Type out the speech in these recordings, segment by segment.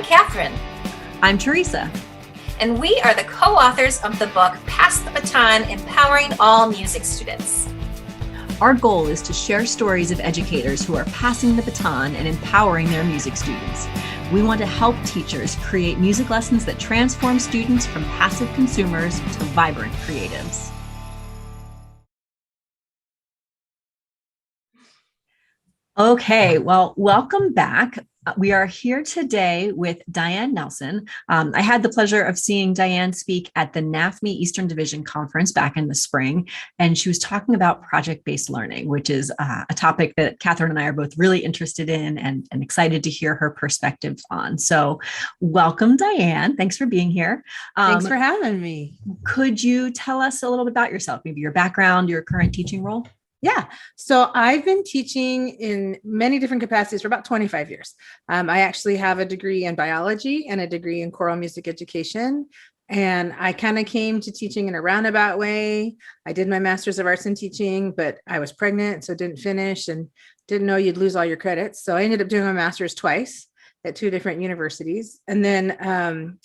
I'm Kathryn. I'm Theresa. And we are the co-authors of the book, Pass the Baton, Empowering All Music Students. Our goal is to share stories of educators who are passing the baton and empowering their music students. We want to help teachers create music lessons that transform students from passive consumers to vibrant creatives. Okay, well, welcome back. We are here today with Dianne Nelson. I had the pleasure of seeing Dianne speak at the NAFME Eastern Division Conference back in the spring, and she was talking about project-based learning, which is a topic that Kathryn and I are both really interested in and excited to hear her perspective on. So welcome, Dianne. Thanks for being here. Thanks for having me. Could you tell us a little bit about yourself, maybe your background, your current teaching role? Yeah. So I've been teaching in many different capacities for about 25 years. I actually have a degree in biology and a degree in choral music education. And I kind of came to teaching in a roundabout way. I did my master's of arts in teaching, but I was pregnant, so didn't finish and didn't know you'd lose all your credits. So I ended up doing my master's twice at two different universities. And then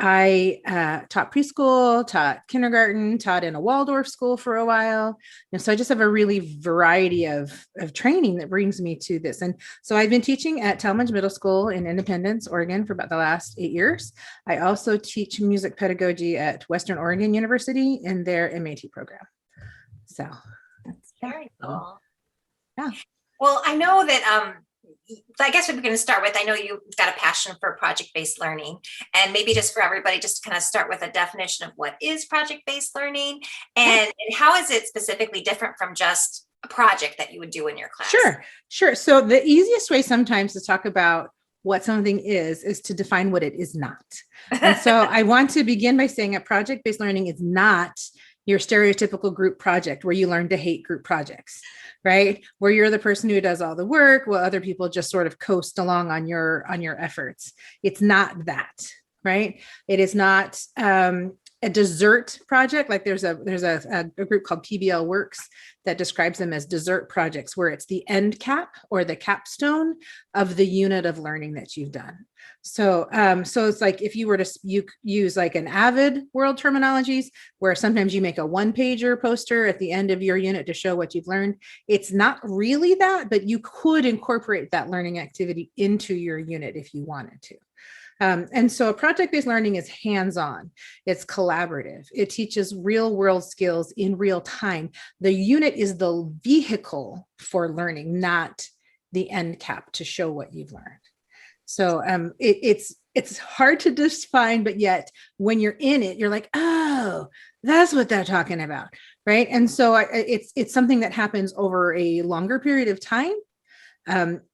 I taught preschool, taught kindergarten, taught in a Waldorf school for a while. And so I just have a really variety of training that brings me to this. And so I've been teaching at Talmadge Middle School in Independence, Oregon for about the last 8 years. I also teach music pedagogy at Western Oregon University in their MAT program. So that's very cool. Yeah. Well, I know that I guess we're going to start with, I know you've got a passion for project-based learning, and maybe just for everybody, just to kind of start with a definition of what is project-based learning and how is it specifically different from just a project that you would do in your class? Sure. So the easiest way sometimes to talk about what something is to define what it is not. And so I want to begin by saying that project-based learning is not your stereotypical group project where you learn to hate group projects, right? Where you're the person who does all the work, while other people just sort of coast along on your efforts. It's not that, right? It is not a dessert project. Like there's a group called PBL Works that describes them as dessert projects, where it's the end cap or the capstone of the unit of learning that you've done. So it's like if you were to use like an AVID world terminologies, where sometimes you make a one-pager poster at the end of your unit to show what you've learned. It's not really that, but you could incorporate that learning activity into your unit if you wanted to. And so project-based learning is hands-on, it's collaborative, it teaches real-world skills in real time. The unit is the vehicle for learning, not the end cap to show what you've learned. So it's hard to define, but yet when you're in it, you're like, oh, that's what they're talking about, right? And so it's something that happens over a longer period of time.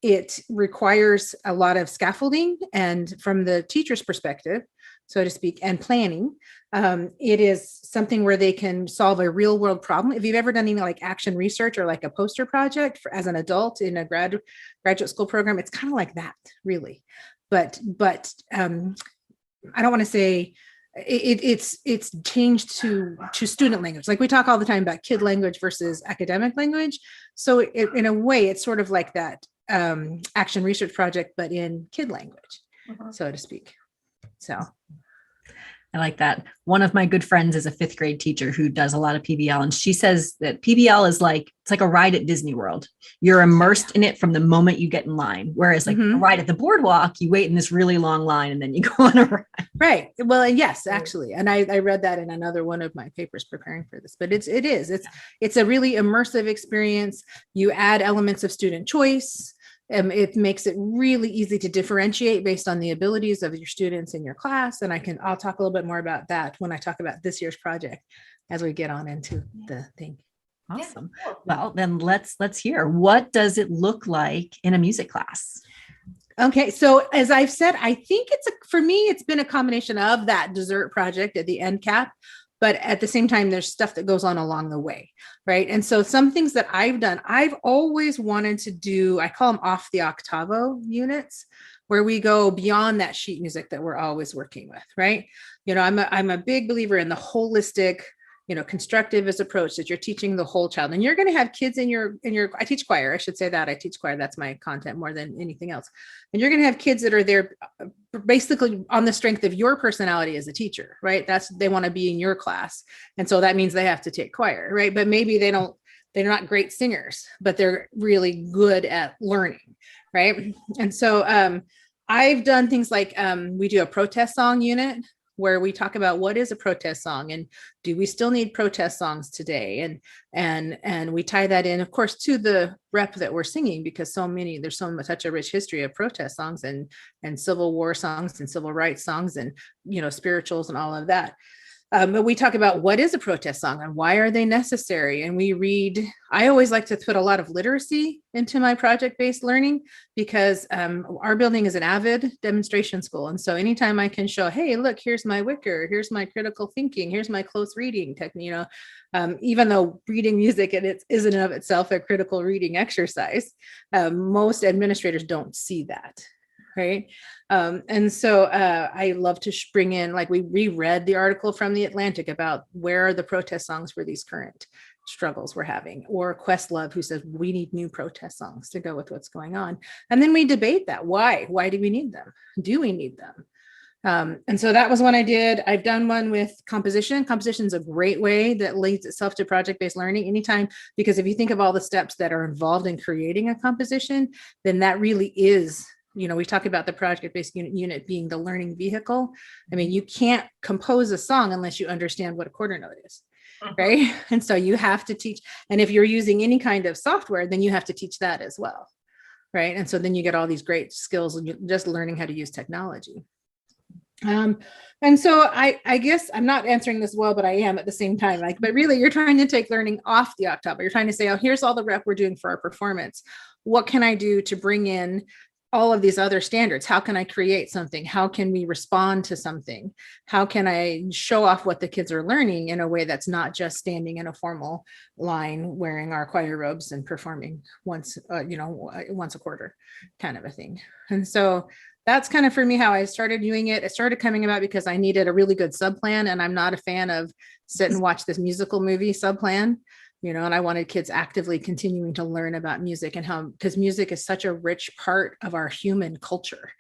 It requires a lot of scaffolding, and from the teacher's perspective, so to speak, and planning, it is something where they can solve a real world problem. If you've ever done anything like action research or like a poster project as an adult in a graduate school program, it's kind of like that, really. But I don't want to say it's changed to student language. Like we talk all the time about kid language versus academic language. So in a way, it's sort of like that action research project, but in kid language, so to speak. So I like that. One of my good friends is a 5th grade teacher who does a lot of PBL, and she says that PBL is like, it's like a ride at Disney World. You're immersed in it from the moment you get in line. Whereas like a ride at the boardwalk, you wait in this really long line and then you go on a ride. Right. Well, yes, actually. And I read that in another one of my papers preparing for this, but it's a really immersive experience. You add elements of student choice. It makes it really easy to differentiate based on the abilities of your students in your class. And I'll talk a little bit more about that when I talk about this year's project as we get on into the thing. Awesome. Well, then let's hear, what does it look like in a music class? Okay. So as I've said, I think for me, it's been a combination of that dessert project at the end cap, but at the same time, there's stuff that goes on along the way, right? And so some things that I've done, I've always wanted to do, I call them off the octavo units, where we go beyond that sheet music that we're always working with, right? You know, I'm a big believer in the holistic constructivist approach that you're teaching the whole child. And you're going to have kids in your, I teach choir. I should say that I teach choir. That's my content more than anything else. And you're going to have kids that are there basically on the strength of your personality as a teacher, right? They want to be in your class. And so that means they have to take choir, right? But maybe they're not great singers, but they're really good at learning, right? And so I've done things like we do a protest song unit where we talk about what is a protest song and do we still need protest songs today? And we tie that in, of course, to the rep that we're singing, because there's such a rich history of protest songs and Civil War songs and civil rights songs and, spirituals and all of that. But we talk about what is a protest song and why are they necessary? And I always like to put a lot of literacy into my project-based learning because our building is an AVID demonstration school. And so anytime I can show, hey, look, here's my wicker, here's my critical thinking, here's my close reading technique, even though reading music and it isn't in of itself a critical reading exercise, most administrators don't see that. Right. And so I love to bring in, like we reread the article from The Atlantic about where are the protest songs for these current struggles we're having, or Questlove, who says we need new protest songs to go with what's going on. And then we debate that. Why do we need them? Do we need them? And so that was one I did. I've done one with composition. Composition is a great way that leads itself to project-based learning anytime, because if you think of all the steps that are involved in creating a composition, then that really is, we talk about the project-based unit being the learning vehicle. I mean, you can't compose a song unless you understand what a quarter note is, right? And so you have to teach. And if you're using any kind of software, then you have to teach that as well, right? And so then you get all these great skills and you're just learning how to use technology. And so I guess I'm not answering this well, but I am at the same time. But really, you're trying to take learning off the octave. You're trying to say, oh, here's all the rep we're doing for our performance. What can I do to bring in all of these other standards? How can I create something? How can we respond to something? How can I show off what the kids are learning in a way that's not just standing in a formal line, wearing our choir robes and performing once a quarter kind of a thing. And so that's kind of for me how I started doing it. It started coming about because I needed a really good sub plan, and I'm not a fan of sit and watch this musical movie sub plan. And I wanted kids actively continuing to learn about music and how, because music is such a rich part of our human culture,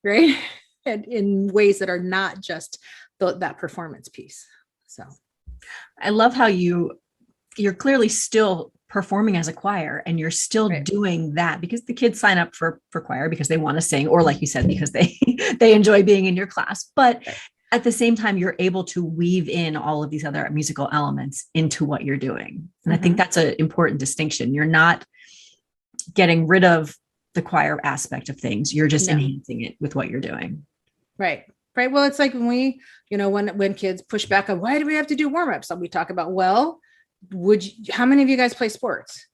right? And in ways that are not just that performance piece. So I love how you're clearly still performing as a choir and you're still doing that, because the kids sign up for choir because they want to sing, or like you said, because they enjoy being in your class. But at the same time, you're able to weave in all of these other musical elements into what you're doing. And I think that's an important distinction. You're not getting rid of the choir aspect of things. You're just enhancing it with what you're doing. Right. Right. Well, it's like when we, when kids push back on why do we have to do warm-ups? So we talk about, well, how many of you guys play sports?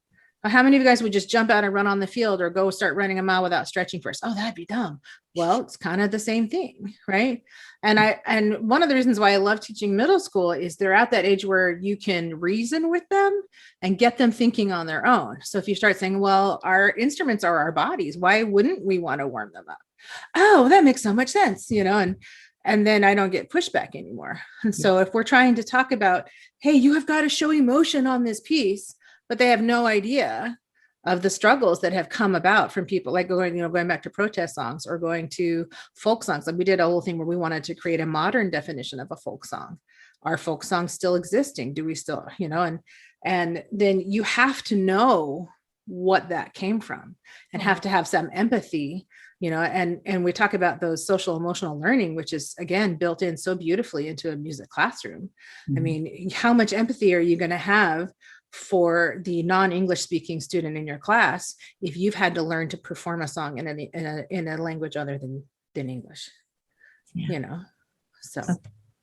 How many of you guys would just jump out and run on the field or go start running a mile without stretching first? Oh, that'd be dumb. Well, it's kind of the same thing, right? And one of the reasons why I love teaching middle school is they're at that age where you can reason with them and get them thinking on their own. So if you start saying, well, our instruments are our bodies, why wouldn't we want to warm them up? Oh, that makes so much sense, and then I don't get pushback anymore. And so if we're trying to talk about, hey, you have got to show emotion on this piece, but they have no idea of the struggles that have come about from people like going back to protest songs or going to folk songs. Like we did a whole thing where we wanted to create a modern definition of a folk song. Are folk songs still existing? Do we still, and then you have to know what that came from and have to have some empathy, and we talk about those social emotional learning, which is again built in so beautifully into a music classroom. I mean, how much empathy are you going to have for the non-English speaking student in your class if you've had to learn to perform a song in a language other than English? So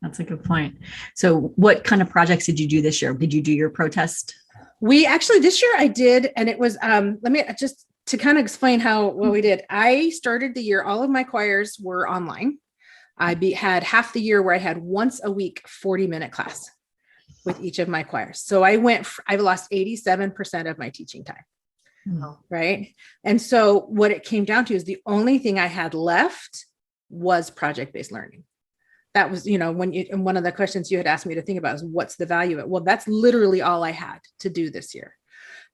that's a good point. So what kind of projects did you do this year? Did you do your protest? We actually, this year I did, and it was let me just to kind of explain what we did. I started the year, all of my choirs were online. I had half the year where I had once a week 40-minute class with each of my choirs. So I've lost 87% of my teaching time. Right. And so what it came down to is the only thing I had left was project-based learning. that was, and one of the questions you had asked me to think about is what's the value of it? Well, that's literally all I had to do this year.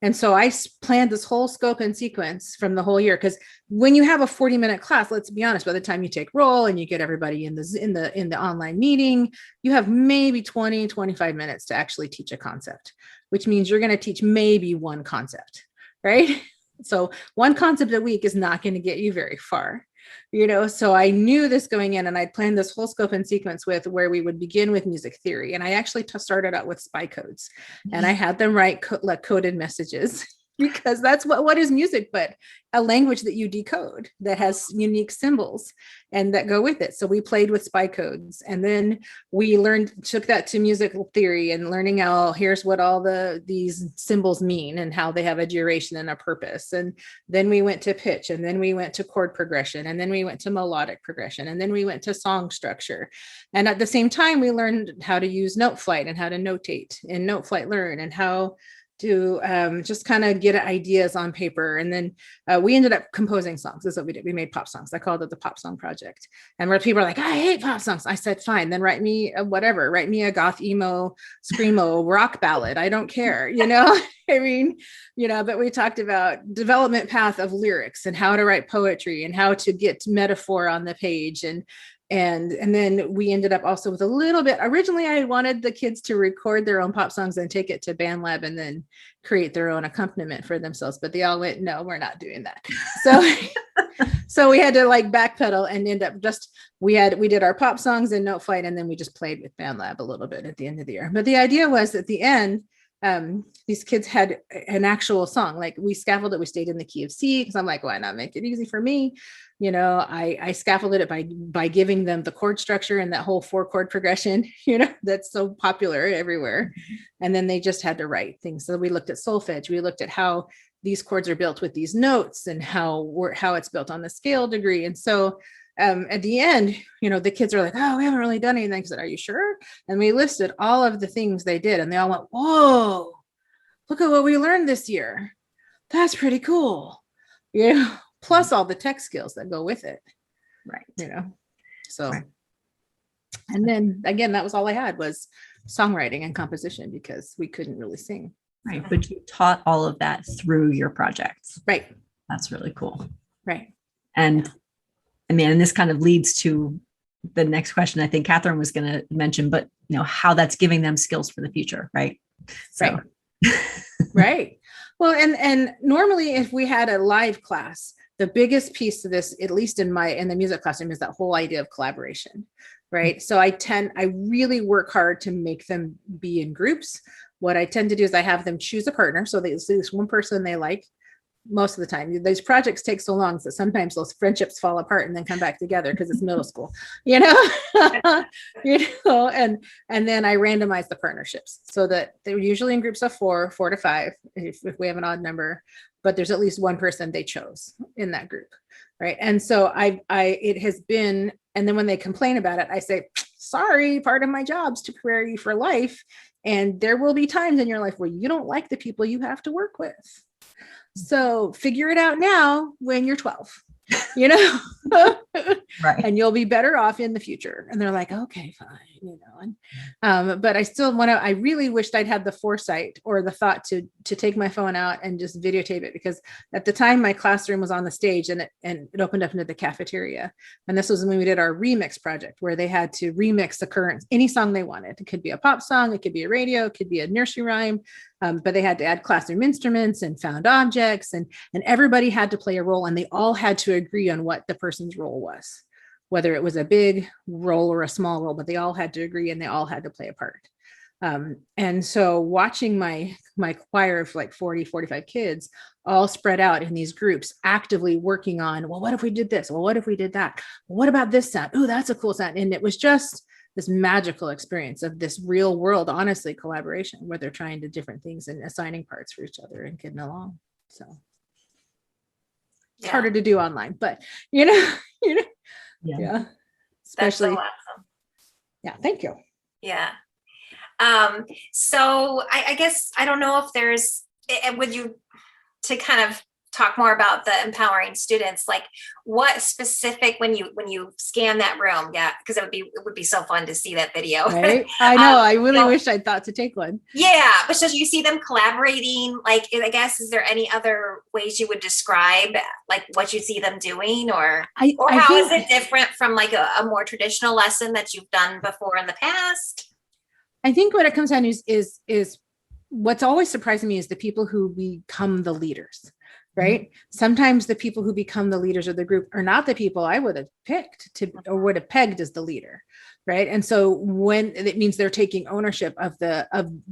And so I planned this whole scope and sequence from the whole year. Because when you have a 40-minute class, let's be honest, by the time you take roll and you get everybody in the online meeting, you have maybe 20, 25 minutes to actually teach a concept, which means you're going to teach maybe one concept, right? So one concept a week is not going to get you very far. So I knew this going in, and I planned this whole scope and sequence with where we would begin with music theory. And I actually started out with SPI codes, and I had them write coded messages because that's what is music, but a language that you decode that has unique symbols and that go with it. So we played with SPI codes, and then we took that to musical theory and learning here's what all these symbols mean and how they have a duration and a purpose. And then we went to pitch, and then we went to chord progression, and then we went to melodic progression, and then we went to song structure. And at the same time, we learned how to use note flight and how to notate in Note Flight Learn, and how to just kind of get ideas on paper. And then we ended up composing songs. That's what we did. We made pop songs. I called it the Pop Song Project. And where people are like, I hate pop songs. I said, fine, then write me a goth, emo, screamo, rock ballad. I don't care, I mean, but we talked about development path of lyrics and how to write poetry and how to get metaphor on the page. And then we ended up also with a little bit. Originally, I wanted the kids to record their own pop songs and take it to band lab and then create their own accompaniment for themselves. But they all went, no, we're not doing that. So we had to backpedal and end up we did our pop songs in Note Flight, and then we just played with band lab a little bit at the end of the year. But the idea was at the end, these kids had an actual song. We scaffolded, we stayed in the key of C, because I'm like, why not make it easy for me? I scaffolded it by giving them the chord structure and that whole 4-chord progression, that's so popular everywhere. And then they just had to write things. So we looked at solfege. We looked at how these chords are built with these notes and how it's built on the scale degree. And so at the end, the kids are like, oh, we haven't really done anything. I said, are you sure? And we listed all of the things they did, and they all went, whoa, look at what we learned this year. That's pretty cool. Plus all the tech skills that go with it. Right. So, right. And then again, that was all I had was songwriting and composition, because we couldn't really sing. Right. But you taught all of that through your projects. Right. That's really cool. Right. And and this kind of leads to the next question I think Kathryn was going to mention, but how that's giving them skills for the future. Right. So. Right. Right. Well, and normally if we had a live class, the biggest piece of this, at least in the music classroom, is that whole idea of collaboration. Right. So I really work hard to make them be in groups. What I tend to do is I have them choose a partner. So there's one person they like. Most of the time, these projects take so long that sometimes those friendships fall apart and then come back together because it's middle school, and then I randomize the partnerships so that they're usually in groups of 4 to 5, if we have an odd number, but there's at least one person they chose in that group. Right. And so it has been, and then when they complain about it, I say, sorry, part of my job is to prepare you for life. And there will be times in your life where you don't like the people you have to work with. So figure it out now when you're 12, right. And you'll be better off in the future. And they're like, okay, fine, but I really wished I'd had the foresight or the thought to take my phone out and just videotape it, because at the time my classroom was on the stage and it opened up into the cafeteria. And this was when we did our remix project, where they had to remix any song they wanted. It could be a pop song, it could be a radio, it could be a nursery rhyme. But they had to add classroom instruments and found objects, and everybody had to play a role, and they all had to agree on what the person's role was, whether it was a big role or a small role, but they all had to agree and they all had to play a part. And so watching my choir of 40, 45 kids all spread out in these groups, actively working on, well, what if we did this? Well, what if we did that? Well, what about this sound? Oh, that's a cool sound. And it was just this magical experience of this real world, honestly, collaboration, where they're trying to different things and assigning parts for each other and getting along. So it's harder to do online, but yeah. Especially. That's so awesome. Yeah. Thank you. Yeah. So I guess, I don't know if there's, with you to kind of talk more about the empowering students, like what specific, when you scan that room, yeah, because it would be so fun to see that video. Right? I know. I really you know, wish I'd thought to take one. yeah, but so you see them collaborating, like, I guess, is there any other ways you would describe like what you see them doing, or I how think, is it different from like a more traditional lesson that you've done before in the past? I think what it comes down to is what's always surprising me is the people who become the leaders. Right. Sometimes the people who become the leaders of the group are not the people I would have picked or would have pegged as the leader. Right. And so when it means they're taking ownership of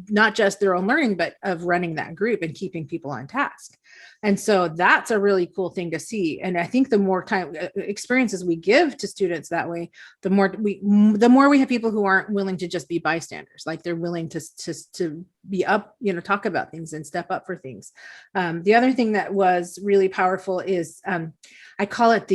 not just their own learning, but of running that group and keeping people on task. And so that's a really cool thing to see. And I think the more time experiences we give to students that way, the more we have people who aren't willing to just be bystanders, like they're willing to be up, talk about things and step up for things. The other thing that was really powerful is I call it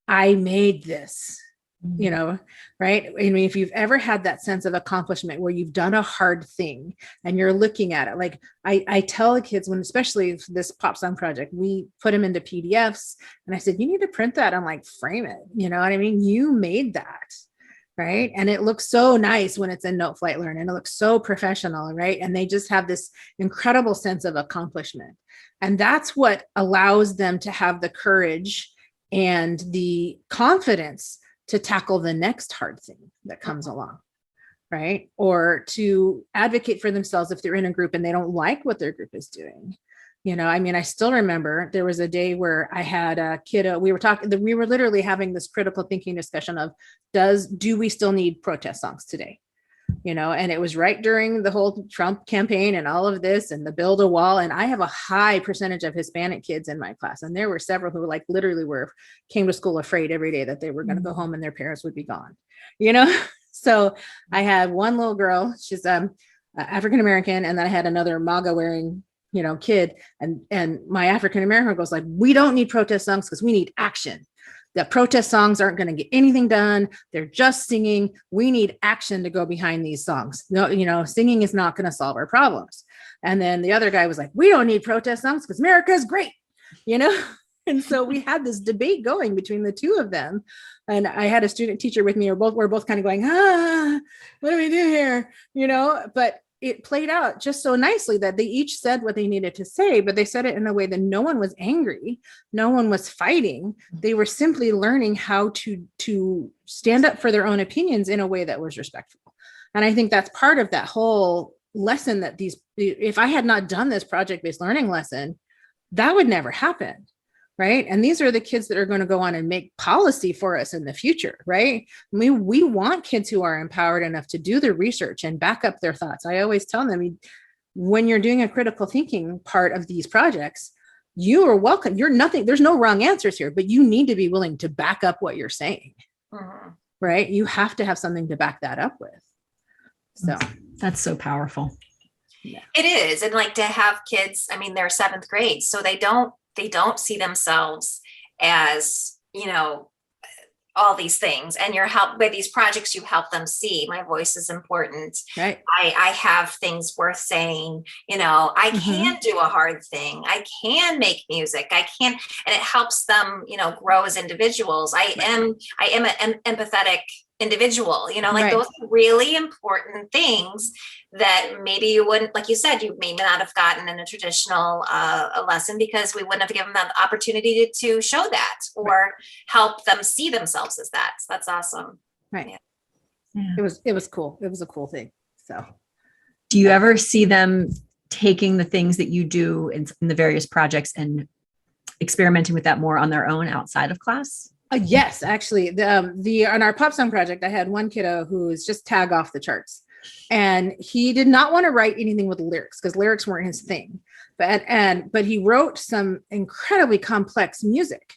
I made this. Right? I mean, if you've ever had that sense of accomplishment where you've done a hard thing and you're looking at it, like I tell the kids, when, especially this pop song project, we put them into PDFs and I said, you need to print that and like frame it. You know what I mean? You made that. Right. And it looks so nice when it's in Note Flight Learn, and it looks so professional. Right. And they just have this incredible sense of accomplishment. And that's what allows them to have the courage and the confidence to tackle the next hard thing that comes along, right? Or to advocate for themselves if they're in a group and they don't like what their group is doing. I mean, I still remember there was a day where I had a kiddo, we were literally having this critical thinking discussion of, do we still need protest songs today? And it was right during the whole Trump campaign and all of this and the build a wall. And I have a high percentage of Hispanic kids in my class. And there were several who like literally came to school afraid every day that they were going to go home and their parents would be gone, So I had one little girl, she's African-American. And then I had another MAGA wearing, kid. And my African-American goes like, we don't need protest songs because we need action. The protest songs aren't going to get anything done. They're just singing. We need action to go behind these songs. No, singing is not going to solve our problems. And then the other guy was like, we don't need protest songs because America is great, And so we had this debate going between the two of them. And I had a student teacher with me, we're both kind of going, what do we do here? But it played out just so nicely that they each said what they needed to say, but they said it in a way that no one was angry. No one was fighting. They were simply learning how to stand up for their own opinions in a way that was respectful. And I think that's part of that whole lesson that if I had not done this project-based learning lesson, that would never happen. Right. And these are the kids that are going to go on and make policy for us in the future. Right. We want kids who are empowered enough to do the research and back up their thoughts. I always tell them, when you're doing a critical thinking part of these projects, you are welcome. There's no wrong answers here, but you need to be willing to back up what you're saying. Mm-hmm. Right. You have to have something to back that up with. So that's so powerful. Yeah. It is. And like to have kids, I mean, they're 7th grade, so they don't see themselves as, all these things. And with these projects, you help them see my voice is important. Right. I have things worth saying, I can do a hard thing. I can make music. I can, and it helps them, grow as individuals. I am an empathetic individual, Right. Those are really important things that maybe you wouldn't, like you said, you may not have gotten in a traditional a lesson because we wouldn't have given them the opportunity to show that or help them see themselves as that. So that's awesome. Right. Yeah. It was cool. It was a cool thing. So do you ever see them taking the things that you do in the various projects and experimenting with that more on their own outside of class? Yes, actually, on our pop song project, I had one kiddo who was just tag off the charts, and he did not want to write anything with lyrics because lyrics weren't his thing. But he wrote some incredibly complex music,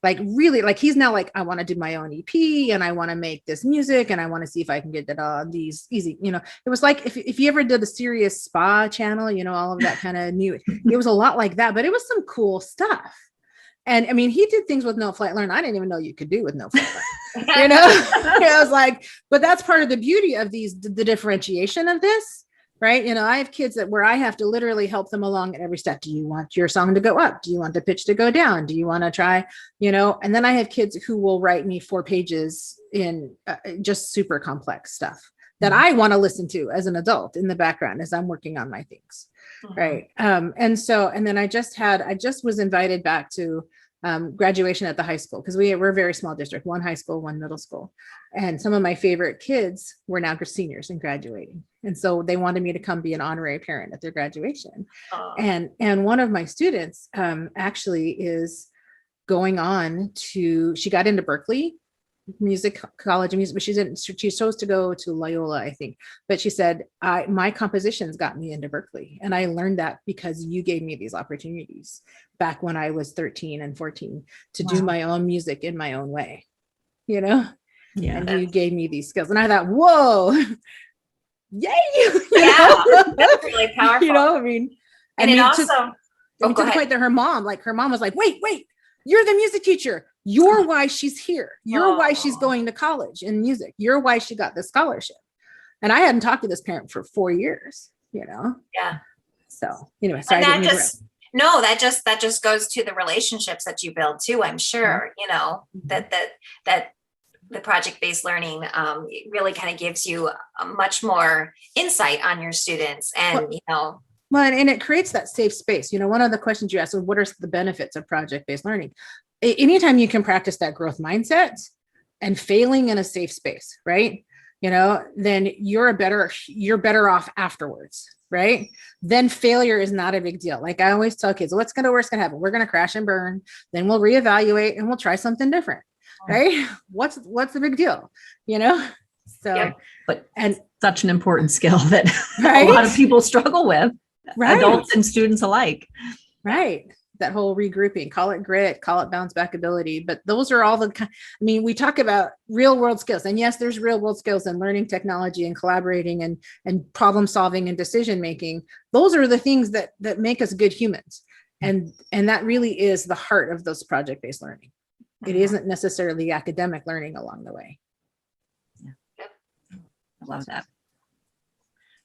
like really, like he's now like, I want to do my own EP and I want to make this music and I want to see if I can get it on these easy. It was like if you ever did the Serious Spa channel, all of that kind of new. It was a lot like that, but it was some cool stuff. And I mean, he did things with Note Flight Learn I didn't even know you could do with Note Flight Learn. I was like, but that's part of the beauty of the differentiation of this right? I have kids where I have to literally help them along at every step. Do you want your song to go up? Do you want the pitch to go down? Do you want to try, and then I have kids who will write me 4 pages in just super complex stuff that I want to listen to as an adult in the background as I'm working on my things. Right. And then I just was invited back to graduation at the high school, because we're a very small district, 1 high school, 1 middle school. And some of my favorite kids were now seniors and graduating. And so they wanted me to come be an honorary parent at their graduation. And one of my students actually is going on she got into Berkeley College of Music, but she chose to go to Loyola, I think. But she said, my compositions got me into Berkeley. And I learned that because you gave me these opportunities back when I was 13 and 14 to do my own music in my own way, Yeah. And you gave me these skills. And I thought, whoa, yay. That's really powerful. And it also, to the point that her mom was like, wait, you're the music teacher. You're why she's here. You're why she's going to college in music. You're why she got this scholarship. And I hadn't talked to this parent for 4 years, Yeah. So anyway, sorry. And that just goes to the relationships that you build too. I'm sure, that the project-based learning really kind of gives you a much more insight on your students and, Well, and it creates that safe space. One of the questions you asked was, what are the benefits of project-based learning? Anytime you can practice that growth mindset and failing in a safe space, right? Then you're better off afterwards, right? Then failure is not a big deal. Like I always tell kids, what's going to happen? We're going to crash and burn. Then we'll reevaluate and we'll try something different, right? What's the big deal, So, and such an important skill that a lot of people struggle with, adults and students alike. Right. That whole regrouping, call it grit, call it bounce back ability. But those are all we talk about real world skills. And yes, there's real world skills in learning technology and collaborating and problem solving and decision making. Those are the things that make us good humans. And that really is the heart of those project-based learning. It isn't necessarily academic learning along the way. Yeah. I love that.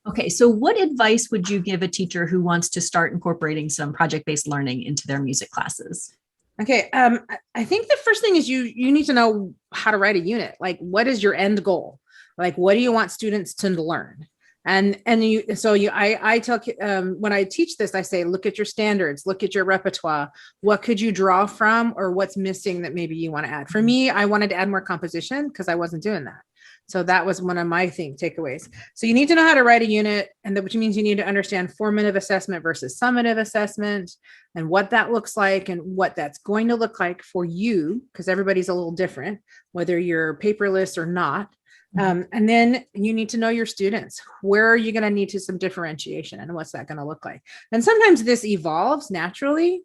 Okay, so what advice would you give a teacher who wants to start incorporating some project-based learning into their music classes? Okay, I think the first thing is you need to know how to write a unit. Like, what is your end goal? Like, what do you want students to learn? I tell when I teach this, I say, look at your standards, look at your repertoire. What could you draw from, or what's missing that maybe you want to add? For me, I wanted to add more composition because I wasn't doing that. So that was one of my takeaways. So you need to know how to write a unit, which means you need to understand formative assessment versus summative assessment and what that looks like and what that's going to look like for you, because everybody's a little different, whether you're paperless or not. And then you need to know your students. Where are you going to need some differentiation, and what's that going to look like? And sometimes this evolves naturally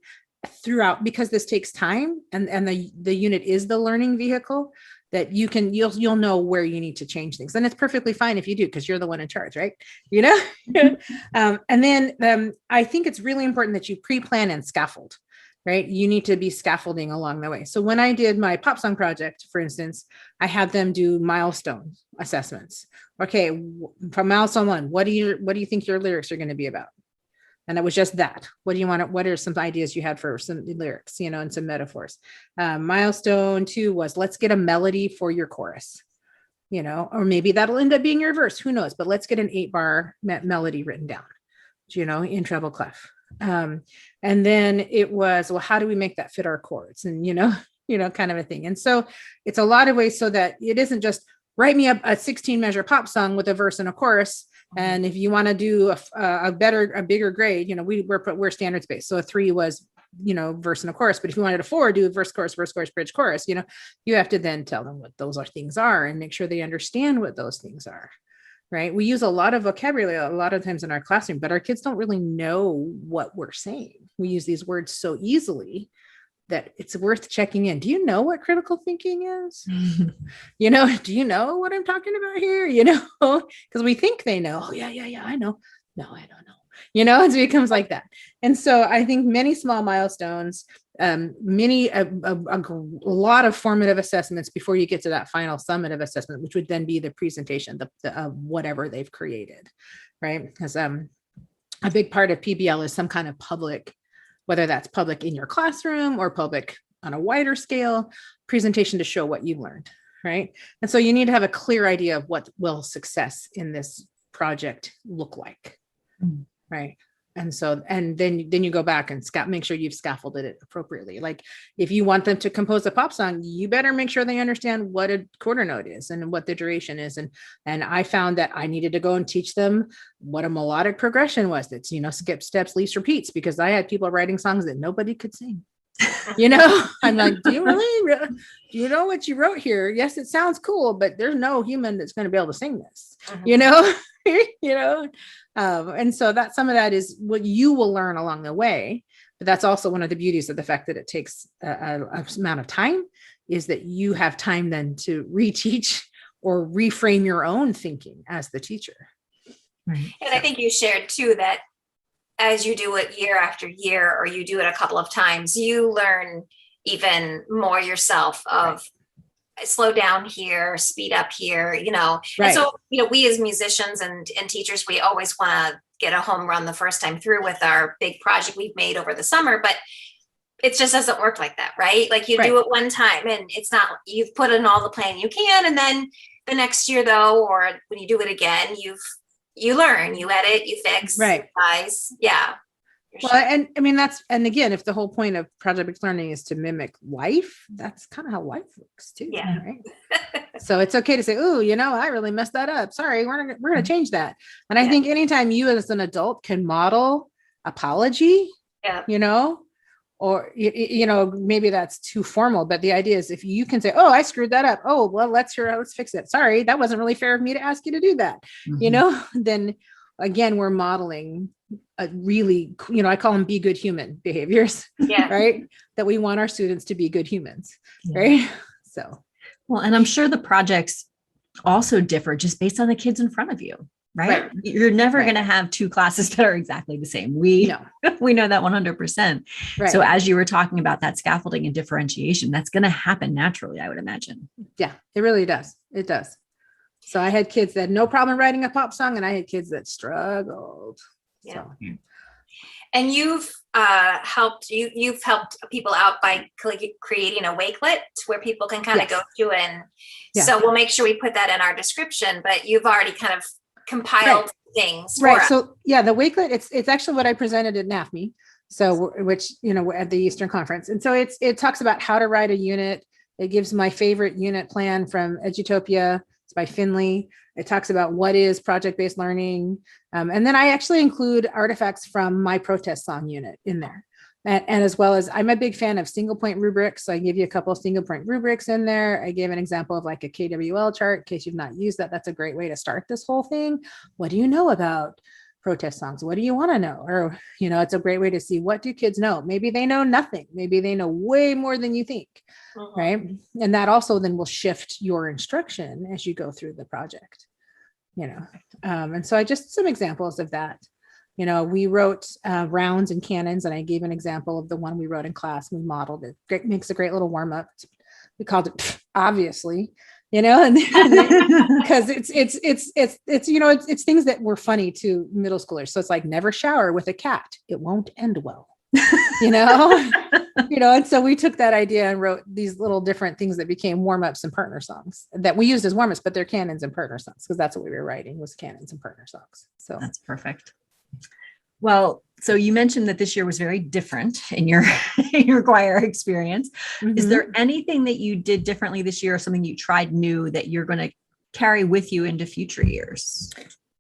throughout, because this takes time, and the unit is the learning vehicle that you'll know where you need to change things. And it's perfectly fine if you do, because you're the one in charge, right? And then I think it's really important that you pre-plan and scaffold, right? You need to be scaffolding along the way. So when I did my pop song project, for instance, I had them do milestone assessments. Okay, from milestone 1, what do you think your lyrics are going to be about? And it was just that. What are some ideas you had for some lyrics, and some metaphors? Milestone 2 was, let's get a melody for your chorus, or maybe that'll end up being your verse. Who knows? But let's get an 8-bar melody written down, in treble clef. And then it was, well, how do we make that fit our chords? And, kind of a thing. And so it's a lot of ways so that it isn't just write me a 16 measure pop song with a verse and a chorus. And if you want to do a bigger grade, we're standards based. So a 3 was, verse and a chorus. But if you wanted a 4, do a verse, chorus, bridge, chorus, you have to then tell them what those things are and make sure they understand what those things are. Right. We use a lot of vocabulary a lot of times in our classroom, but our kids don't really know what we're saying. We use these words so easily that it's worth checking in. Do you know what critical thinking is? Do you know what I'm talking about here? Because we think they know. Oh, yeah, I know. No, I don't know. It becomes like that. And so I think many small milestones, a lot of formative assessments before you get to that final summative assessment, which would then be the presentation, of whatever they've created, right? Because a big part of PBL is some kind of public, whether that's public in your classroom or public on a wider scale, presentation to show what you learned, right? And so you need to have a clear idea of what will success in this project look like, right? And so, and then you go back and make sure you've scaffolded it appropriately. Like if you want them to compose a pop song, you better make sure they understand what a quarter note is and what the duration is. And I found that I needed to go and teach them what a melodic progression was. That's, skip, steps, leaps, repeats, because I had people writing songs that nobody could sing. I'm like, do you know what you wrote here? Yes, it sounds cool, but there's no human that's going to be able to sing this, and so that some of that is what you will learn along the way. But that's also one of the beauties of the fact that it takes a amount of time, is that you have time then to reteach or reframe your own thinking as the teacher. Right. And I think you shared too that as you do it year after year, or you do it a couple of times, you learn even more yourself of slow down here, speed up here, Right. And so, we as musicians and teachers, we always want to get a home run the first time through with our big project we've made over the summer, but it just doesn't work like that, right? Like you do it one time and it's not, you've put in all the planning you can. And then the next year though, or when you do it again, you learn, you edit, you fix, revise. Yeah. Well, and I mean, and again, if the whole point of project-based learning is to mimic life, that's kind of how life works too. Yeah. Right. So it's okay to say, oh, I really messed that up. Sorry, we're going to change that. And I think anytime you as an adult can model apology, or, maybe that's too formal, but the idea is if you can say, oh, I screwed that up. Oh, well, let's fix it. Sorry, that wasn't really fair of me to ask you to do that. Then again, we're modeling a really, I call them be good human behaviors, right? That we want our students to be good humans, right? So. Well, and I'm sure the projects also differ just based on the kids in front of you. Right. You're never going to have two classes that are exactly the same. We know that 100%. Right. So as you were talking about that scaffolding and differentiation, that's going to happen naturally, I would imagine. Yeah, it really does. It does. So I had kids that had no problem writing a pop song, and I had kids that struggled. Yeah. So. And you've helped people out by creating a Wakelet where people can kind of go to, and so we'll make sure we put that in our description, but you've already kind of compiled things. Right. So the Wakelet, it's actually what I presented at NAFME. So, which, at the Eastern Conference. And so it talks about how to write a unit. It gives my favorite unit plan from Edutopia. It's by Finley. It talks about what is project-based learning. And then I actually include artifacts from my protest song unit in there. And as well as, I'm a big fan of single point rubrics. So I give you a couple of single point rubrics in there. I gave an example of like a KWL chart in case you've not used that. That's a great way to start this whole thing. What do you know about protest songs? What do you want to know? Or, it's a great way to see, what do kids know? Maybe they know nothing. Maybe they know way more than you think, right? And that also then will shift your instruction as you go through the project, and so I just some examples of that. We wrote rounds and cannons, and I gave an example of the one we wrote in class. We modeled it. It makes a great little warm up. We called it obviously, and because it's things that were funny to middle schoolers. So it's like, never shower with a cat. It won't end well, and so we took that idea and wrote these little different things that became warm-ups and partner songs that we used as warm-ups, but they're cannons and partner songs, because that's what we were writing, was cannons and partner songs. So that's perfect. Well, so you mentioned that this year was very different in your choir experience. Is there anything that you did differently this year, or something you tried new that you're going to carry with you into future years?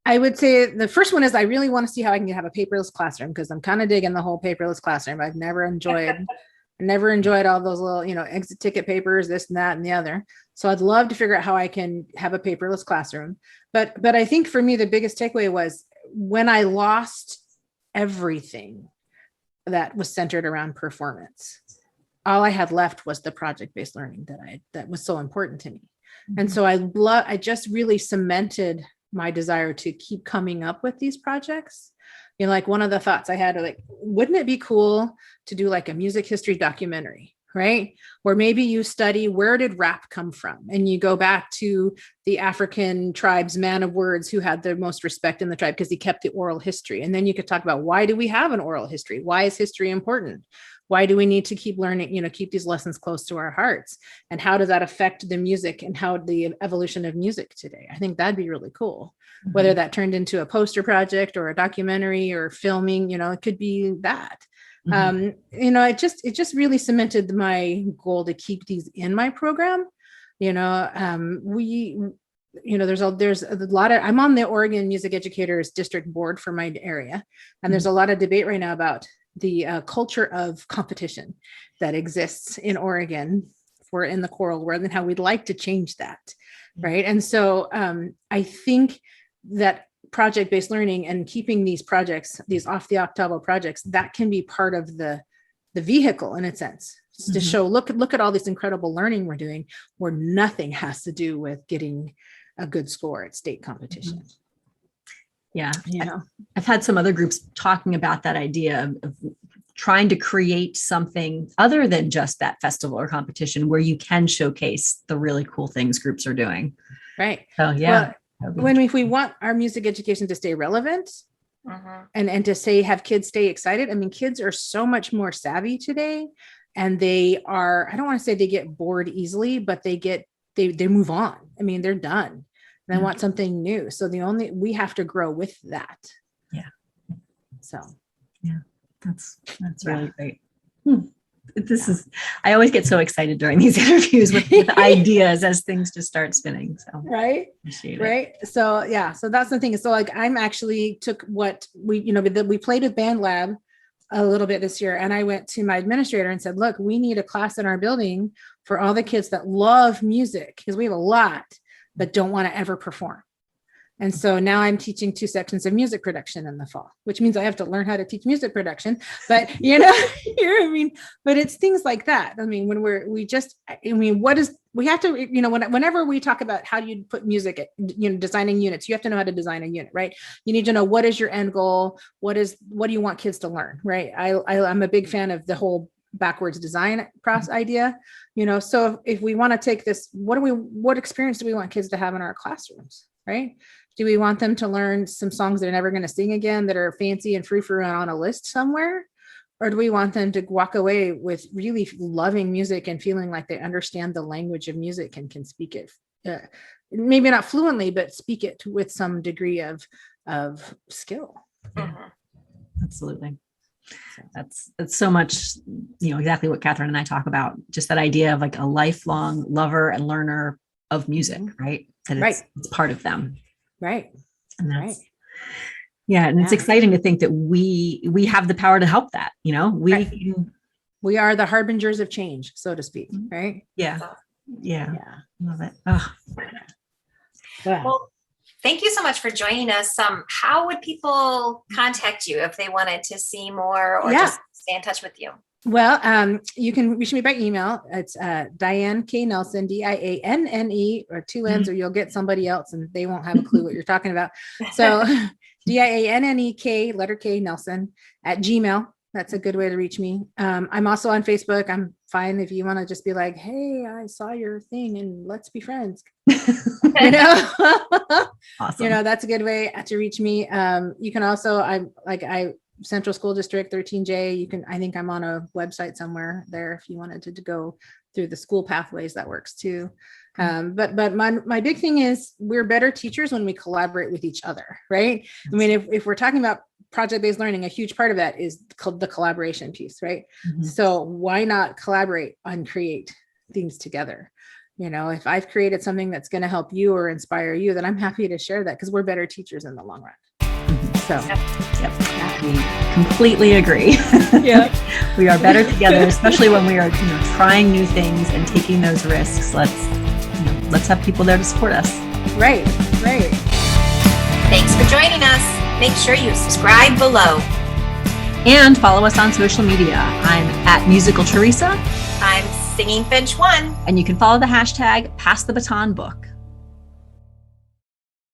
I would say the first one is, I really want to see how I can have a paperless classroom, because I'm kind of digging the whole paperless classroom. I've never enjoyed all those little, exit ticket papers, this and that and the other. So I'd love to figure out how I can have a paperless classroom. But I think for me, the biggest takeaway was when I lost everything that was centered around performance, all I had left was the project-based learning that was so important to me. And so I just really cemented my desire to keep coming up with these projects like one of the thoughts I had, like, wouldn't it be cool to do like a music history documentary, right? Where maybe you study, where did rap come from? And you go back to the African tribe's man of words who had the most respect in the tribe because he kept the oral history. And then you could talk about, why do we have an oral history? Why is history important? Why do we need to keep learning, keep these lessons close to our hearts? And how does that affect the music and how the evolution of music today? I think that'd be really cool. Mm-hmm. Whether that turned into a poster project or a documentary or filming, it could be that. Mm-hmm. It just really cemented my goal to keep these in my program. There's a lot of, I'm on the Oregon Music Educators District Board for my area. And there's a lot of debate right now about the culture of competition that exists in Oregon in the choral world and how we'd like to change that. Right. And so I think that project-based learning and keeping these projects, these off the octavo projects, that can be part of the vehicle in a sense, to show, look at all this incredible learning we're doing where nothing has to do with getting a good score at state competition. Yeah. I've had some other groups talking about that idea of trying to create something other than just that festival or competition where you can showcase the really cool things groups are doing. Right. So yeah. If we want our music education to stay relevant and to have kids stay excited, I mean, kids are so much more savvy today, and they are, I don't want to say they get bored easily, but they move on. I mean, they're done. And I want something new. So we have to grow with that. Yeah. So yeah, that's really great. I always get so excited during these interviews with ideas as things just start spinning. So right. So that's the thing. So like, I'm actually took what we played with Band Lab a little bit this year. And I went to my administrator and said, look, we need a class in our building for all the kids that love music, because we have a lot but don't want to ever perform. And so now I'm teaching 2 sections of music production in the fall, which means I have to learn how to teach music production. But you know what I mean? But it's things like that. I mean, we have to, whenever we talk about how do you put music, designing units, you have to know how to design a unit, right? You need to know, what is your end goal? What do you want kids to learn, right? I'm a big fan of the whole backwards design process idea, so if we want to take this, what experience do we want kids to have in our classrooms, right? Do we want them to learn some songs they're never going to sing again that are fancy and frou-frou and on a list somewhere? Or do we want them to walk away with really loving music and feeling like they understand the language of music and can speak it, maybe not fluently, but speak it with some degree of skill? Yeah. Absolutely. That's so much, exactly what Kathryn and I talk about, just that idea of like a lifelong lover and learner of music, right? That it's part of them. Right. And that's, yeah. And it's exciting to think that we have the power to help that, we are the harbingers of change, so to speak. Right. Yeah. Love it. Oh. Well, thank you so much for joining us. How would people contact you if they wanted to see more or just stay in touch with you? Well, you can reach me by email. It's Dianne K. Nelson, Dianne, or 2 N's, or you'll get somebody else and they won't have a clue what you're talking about. So Dianne, letter K, Nelson @gmail. That's a good way to reach me. I'm also on Facebook. I'm fine if you want to just be like, hey, I saw your thing and let's be friends. Awesome. That's a good way to reach me. You can also, Central School District 13J. I think I'm on a website somewhere there if you wanted to go through the school pathways, that works too. But my big thing is we're better teachers when we collaborate with each other, right? I mean, if we're talking about project-based learning, a huge part of that is the collaboration piece, right? Mm-hmm. So why not collaborate and create things together? If I've created something that's going to help you or inspire you, then I'm happy to share that, because we're better teachers in the long run. So, yep. We completely agree. Yeah. We are better together, especially when we are, trying new things and taking those risks. Let's have people there to support us. Right. Thanks for joining us. Make sure you subscribe below. And follow us on social media. I'm @musicaltheresa. I'm Singing Finch 1. And you can follow the hashtag #PassTheBatonBook.